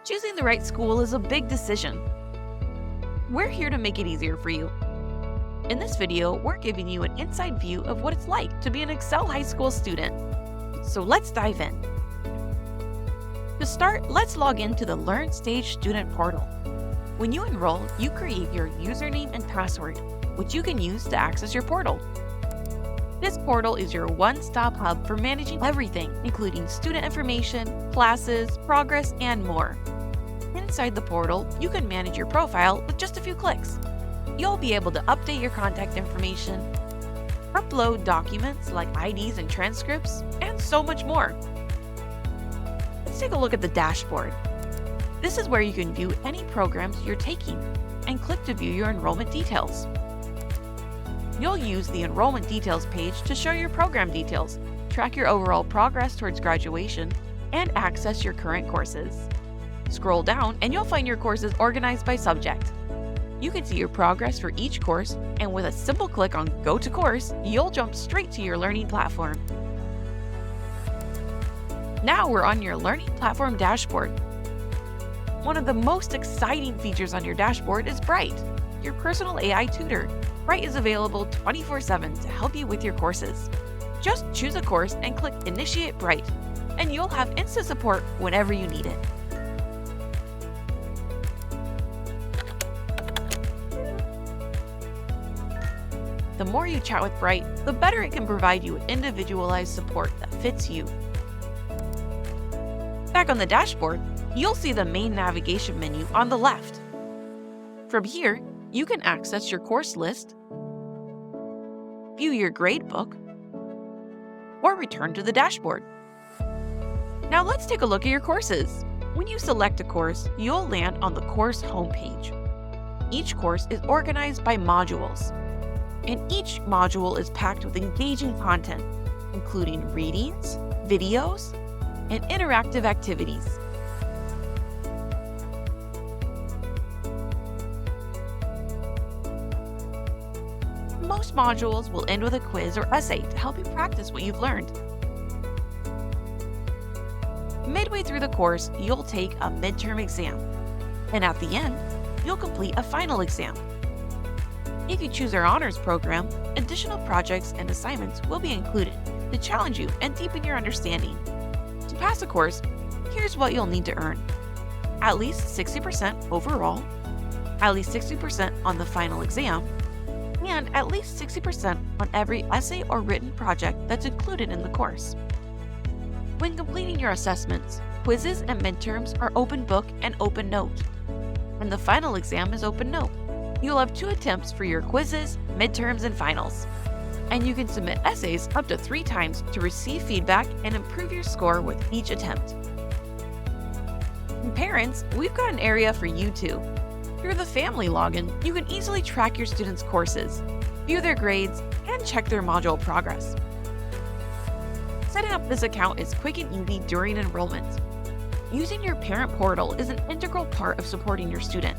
Choosing the right school is a big decision. We're here to make it easier for you. In this video, we're giving you an inside view of what it's like to be an Excel High School student. So let's dive in. To start, let's log into the Learn Stage Student Portal. When you enroll, you create your username and password, which you can use to access your portal. This portal is your one-stop hub for managing everything, including student information, classes, progress, and more. Inside the portal, you can manage your profile with just a few clicks. You'll be able to update your contact information, upload documents like IDs and transcripts, and so much more. Let's take a look at the dashboard. This is where you can view any programs you're taking and click to view your enrollment details. You'll use the enrollment details page to show your program details, track your overall progress towards graduation, and access your current courses. Scroll down and you'll find your courses organized by subject. You can see your progress for each course, and with a simple click on Go to Course, you'll jump straight to your learning platform. Now we're on your learning platform dashboard. One of the most exciting features on your dashboard is Bright, your personal AI tutor. Bright is available 24/7 to help you with your courses. Just choose a course and click Initiate Bright, and you'll have instant support whenever you need it. The more you chat with Bright, the better it can provide you with individualized support that fits you. Back on the dashboard, you'll see the main navigation menu on the left. From here, you can access your course list, view your gradebook, or return to the dashboard. Now let's take a look at your courses. When you select a course, you'll land on the course homepage. Each course is organized by modules, and each module is packed with engaging content, including readings, videos, and interactive activities. Most modules will end with a quiz or essay to help you practice what you've learned. Midway through the course, you'll take a midterm exam, and at the end, you'll complete a final exam. If you choose our honors program, additional projects and assignments will be included to challenge you and deepen your understanding. To pass a course, here's what you'll need to earn: at least 60% overall, at least 60% on the final exam, and at least 60% on every essay or written project that's included in the course. When completing your assessments, quizzes and midterms are open book and open note, and the final exam is open note. You'll have 2 attempts for your quizzes, midterms, and finals, and you can submit essays up to 3 times to receive feedback and improve your score with each attempt. And parents, we've got an area for you too. Through the family login, you can easily track your students' courses, view their grades, and check their module progress. Setting up this account is quick and easy during enrollment. Using your parent portal is an integral part of supporting your student.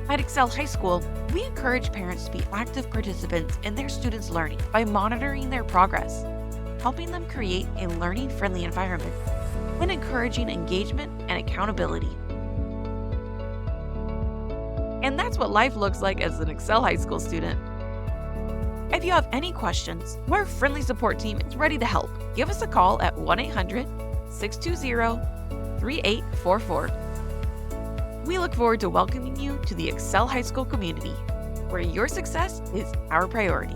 At Excel High School, we encourage parents to be active participants in their students' learning by monitoring their progress, helping them create a learning-friendly environment, and encouraging engagement and accountability. And that's what life looks like as an Excel High School student. If you have any questions, our friendly support team is ready to help. Give us a call at 1-800-620-3844. We look forward to welcoming you to the Excel High School community, where your success is our priority.